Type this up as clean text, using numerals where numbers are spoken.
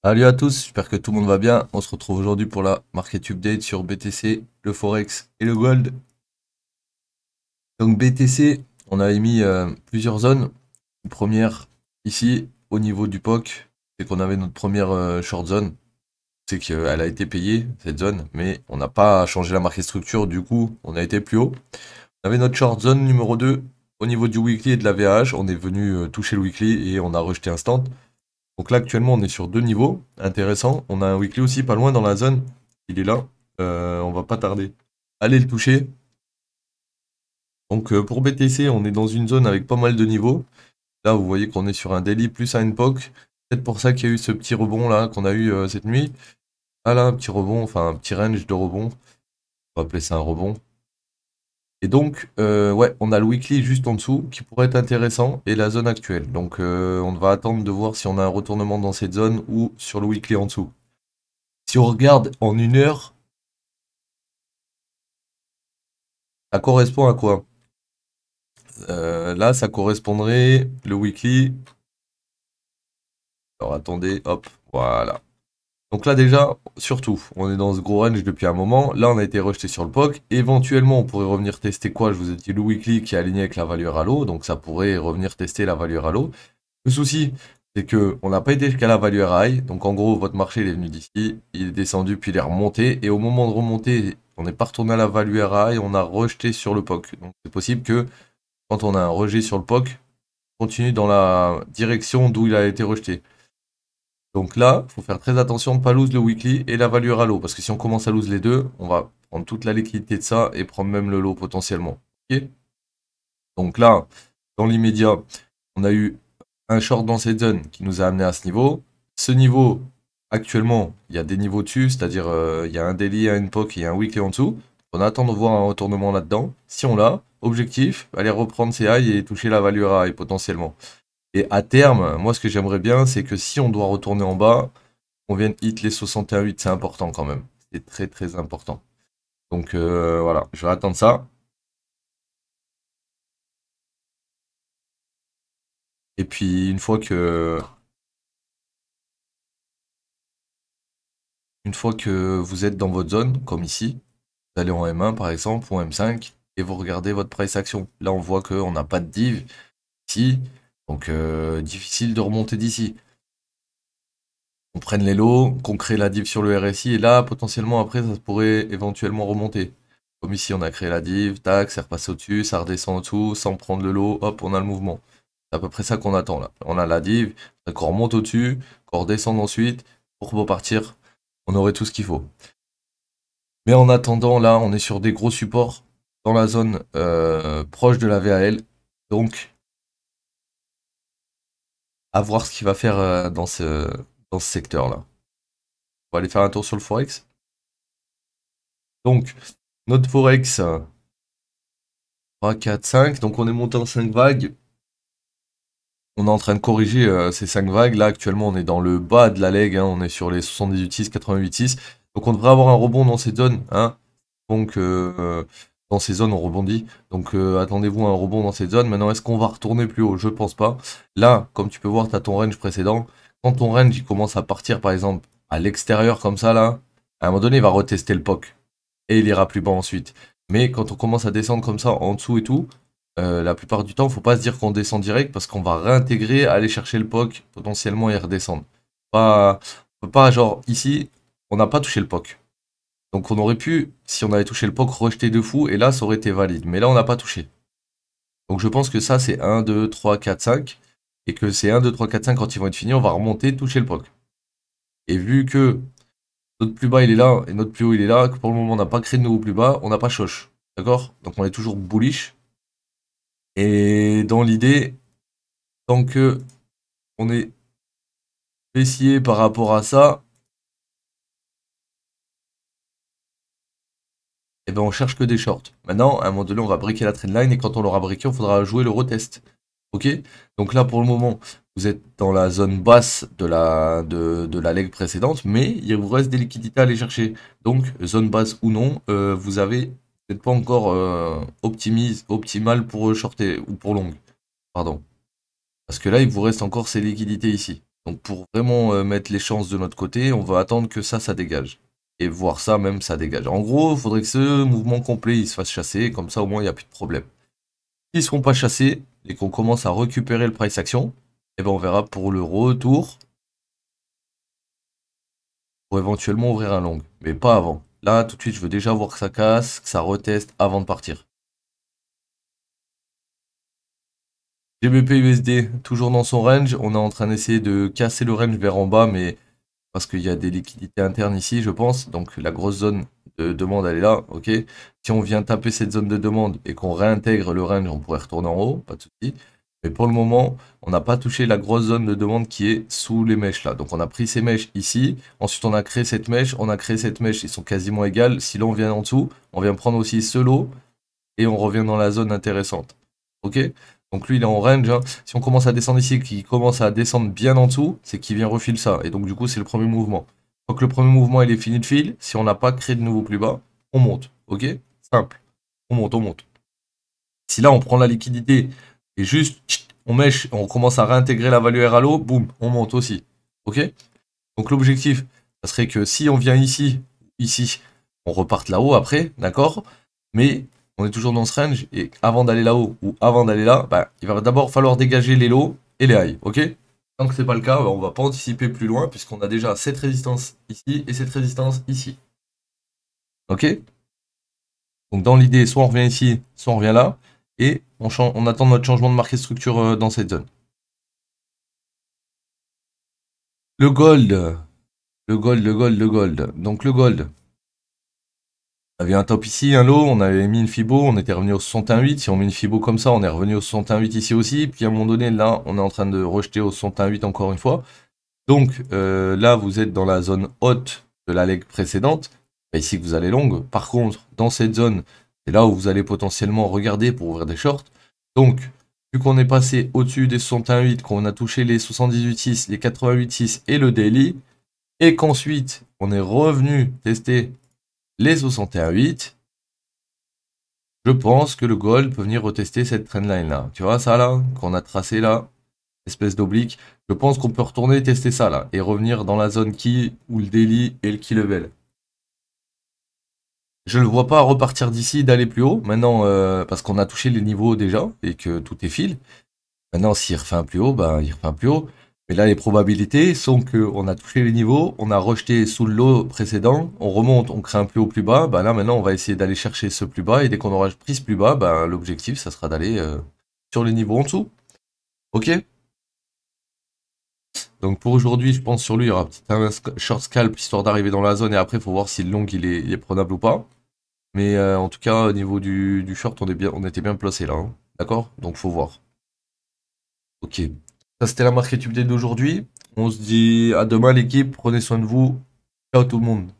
Salut à tous, j'espère que tout le monde va bien. On se retrouve aujourd'hui pour la Market Update sur BTC, le Forex et le Gold. Donc BTC, on a émis plusieurs zones. Une première ici, au niveau du POC, c'est qu'on avait notre première short zone. C'est qu'elle a été payée, cette zone, mais on n'a pas changé la market structure, du coup, on a été plus haut. On avait notre short zone numéro 2 au niveau du weekly et de la VH. On est venu toucher le weekly et on a rejeté un stand. Donc là, actuellement, on est sur deux niveaux intéressants. On a un weekly aussi pas loin dans la zone. Il est là. On va pas tarder. Allez le toucher. Donc pour BTC, on est dans une zone avec pas mal de niveaux. Là, vous voyez qu'on est sur un daily plus un POC. Peut-être pour ça qu'il y a eu ce petit rebond là qu'on a eu cette nuit. Ah là, un petit rebond, enfin un petit range de rebond. On va appeler ça un rebond. Et donc, ouais, on a le weekly juste en dessous qui pourrait être intéressant et la zone actuelle. Donc, on va attendre de voir si on a un retournement dans cette zone ou sur le weekly en dessous. Si on regarde en une heure, ça correspond à quoi? Là, ça correspondrait le weekly. Alors attendez, hop, voilà. Donc là déjà, surtout, on est dans ce gros range depuis un moment. Là, on a été rejeté sur le POC. Éventuellement, on pourrait revenir tester quoi? Je vous ai dit le weekly qui est aligné avec la valeur à l'eau. Donc ça pourrait revenir tester la valeur à l'eau. Le souci, c'est que on n'a pas été jusqu'à la valeur high. Donc en gros, votre marché il est venu d'ici, il est descendu, puis il est remonté. Et au moment de remonter, on n'est pas retourné à la valeur high, on a rejeté sur le POC. Donc c'est possible que quand on a un rejet sur le POC, on continue dans la direction d'où il a été rejeté. Donc là, il faut faire très attention de ne pas lose le weekly et la valeur à l'eau. Parce que si on commence à lose les deux, on va prendre toute la liquidité de ça et prendre même le lot potentiellement. Ok. Donc là, dans l'immédiat, on a eu un short dans cette zone qui nous a amené à ce niveau. Ce niveau, actuellement, il y a des niveaux dessus, c'est-à-dire il y a un daily, un POC et un weekly en dessous. On attend de voir un retournement là-dedans. Si on l'a, objectif, aller reprendre ces highs et toucher la valeur high potentiellement. Et à terme, moi ce que j'aimerais bien, c'est que si on doit retourner en bas, on vienne hit les 61,8, c'est important quand même. C'est très très important. Donc voilà, je vais attendre ça. Et puis une fois que vous êtes dans votre zone, comme ici, vous allez en M1 par exemple, ou en M5, et vous regardez votre price action. Là on voit qu'on n'a pas de div ici, donc difficile de remonter d'ici. On prenne les lots, qu'on crée la div sur le RSI, et là potentiellement après ça pourrait éventuellement remonter. Comme ici on a créé la div, tac, c'est repassé au-dessus, ça redescend au-dessous, sans prendre le lot, hop, on a le mouvement. C'est à peu près ça qu'on attend là. On a la div, qu'on remonte au-dessus, qu'on redescende ensuite, pour repartir, on aurait tout ce qu'il faut. Mais en attendant, là, on est sur des gros supports dans la zone proche de la VAL. Donc, à voir ce qu'il va faire dans ce secteur-là. On va aller faire un tour sur le Forex. Donc, notre Forex, 3, 4, 5. Donc, on est monté en 5 vagues. On est en train de corriger ces 5 vagues. Là, actuellement, on est dans le bas de la leg. Hein. On est sur les 78,6, 88,6. Donc, on devrait avoir un rebond dans ces zones. Hein. Donc, dans ces zones, on rebondit. Donc, attendez-vous à un rebond dans cette zone. Maintenant, est-ce qu'on va retourner plus haut? Je pense pas. Là, comme tu peux voir, tu as ton range précédent. Quand ton range il commence à partir, par exemple, à l'extérieur comme ça, là, à un moment donné, il va retester le POC. Et il ira plus bas ensuite. Mais quand on commence à descendre comme ça, en dessous et tout, la plupart du temps, faut pas se dire qu'on descend direct parce qu'on va réintégrer, aller chercher le POC potentiellement et redescendre. Pas, on peut pas, genre, ici, on n'a pas touché le POC. Donc on aurait pu, si on avait touché le POC, rejeter de fou, et là ça aurait été valide. Mais là on n'a pas touché. Donc je pense que ça c'est 1, 2, 3, 4, 5. Et que c'est 1, 2, 3, 4, 5 quand ils vont être finis, on va remonter, toucher le POC. Et vu que notre plus bas il est là, et notre plus haut il est là, que pour le moment on n'a pas créé de nouveau plus bas, on n'a pas choche. D'accord? Donc on est toujours bullish. Et dans l'idée, tant que on est baissier par rapport à ça, et ben on cherche que des shorts. Maintenant, à un moment donné, on va briquer la trendline et quand on l'aura briqué, on faudra jouer le retest. Ok? Donc là, pour le moment, vous êtes dans la zone basse de la leg précédente, mais il vous reste des liquidités à aller chercher. Donc, zone basse ou non, vous n'êtes pas encore optimal pour shorter ou pour long. Pardon. Parce que là, il vous reste encore ces liquidités ici. Donc pour vraiment mettre les chances de notre côté, on va attendre que ça dégage. Et voir ça même, ça dégage. En gros, il faudrait que ce mouvement complet, il se fasse chasser, comme ça au moins il n'y a plus de problème. S'ils ne seront pas chassés, et qu'on commence à récupérer le price action, et ben on verra pour le retour, pour éventuellement ouvrir un long. Mais pas avant. Là, tout de suite, je veux déjà voir que ça casse, que ça reteste avant de partir. GBP USD, toujours dans son range. On est en train d'essayer de casser le range vers en bas, mais parce qu'il y a des liquidités internes ici, je pense. Donc la grosse zone de demande, elle est là, ok. Si on vient taper cette zone de demande et qu'on réintègre le range, on pourrait retourner en haut, pas de souci. Mais pour le moment, on n'a pas touché la grosse zone de demande qui est sous les mèches là. Donc on a pris ces mèches ici, ensuite on a créé cette mèche, ils sont quasiment égales. Si là on vient en dessous, on vient prendre aussi ce lot et on revient dans la zone intéressante. Ok? Donc lui il est en range, hein. Si on commence à descendre ici, qu'il commence à descendre bien en dessous, c'est qu'il vient refiler ça. Et donc du coup c'est le premier mouvement. Donc le premier mouvement il est fini de fil, si on n'a pas créé de nouveau plus bas, on monte. Ok? Simple. On monte, on monte. Si là on prend la liquidité et juste on mèche, on commence à réintégrer la value R à l'eau, boum, on monte aussi. Ok? Donc l'objectif, ça serait que si on vient ici, on reparte là-haut après, d'accord? Mais on est toujours dans ce range, et avant d'aller là-haut ou avant d'aller là, bah, il va d'abord falloir dégager les lows et les highs, ok? Tant que c'est pas le cas, bah, on va pas anticiper plus loin, puisqu'on a déjà cette résistance ici et cette résistance ici. Ok? Donc dans l'idée, soit on revient ici, soit on revient là, et on attend notre changement de market structure dans cette zone. Le gold, le gold, le gold, le gold. Donc le gold, on avait un top ici, un low, on avait mis une Fibo, on était revenu au 61,8. Si on met une Fibo comme ça, on est revenu au 61,8 ici aussi. Puis à un moment donné, là, on est en train de rejeter au 61,8 encore une fois. Donc là, vous êtes dans la zone haute de la leg précédente. C'est ici que vous allez long. Par contre, dans cette zone, c'est là où vous allez potentiellement regarder pour ouvrir des shorts. Donc, vu qu'on est passé au-dessus des 61,8, qu'on a touché les 78,6, les 88,6 et le daily, et qu'ensuite, on est revenu tester les 61,8, je pense que le gold peut venir retester cette trendline là. Tu vois ça là, qu'on a tracé là, espèce d'oblique. Je pense qu'on peut retourner tester ça là, et revenir dans la zone key ou le daily et le key level. Je ne le vois pas repartir d'ici, d'aller plus haut. Maintenant, parce qu'on a touché les niveaux déjà, et que tout est fil. Maintenant, s'il refait un plus haut, ben, il refait un plus haut. Mais là, les probabilités sont qu'on a touché les niveaux, on a rejeté sous le lot précédent, on remonte, on crée un plus haut plus bas. Ben là, maintenant, on va essayer d'aller chercher ce plus bas. Et dès qu'on aura pris ce plus bas, ben, l'objectif, ça sera d'aller sur les niveaux en dessous. Ok? Donc pour aujourd'hui, je pense sur lui, il y aura un short scalp histoire d'arriver dans la zone. Et après, il faut voir si le long il est prenable ou pas. Mais en tout cas, au niveau du short, on était bien placé là, hein. D'accord? Donc faut voir. Ok. Ça, c'était la marque update d'aujourd'hui. On se dit à demain, l'équipe. Prenez soin de vous. Ciao tout le monde.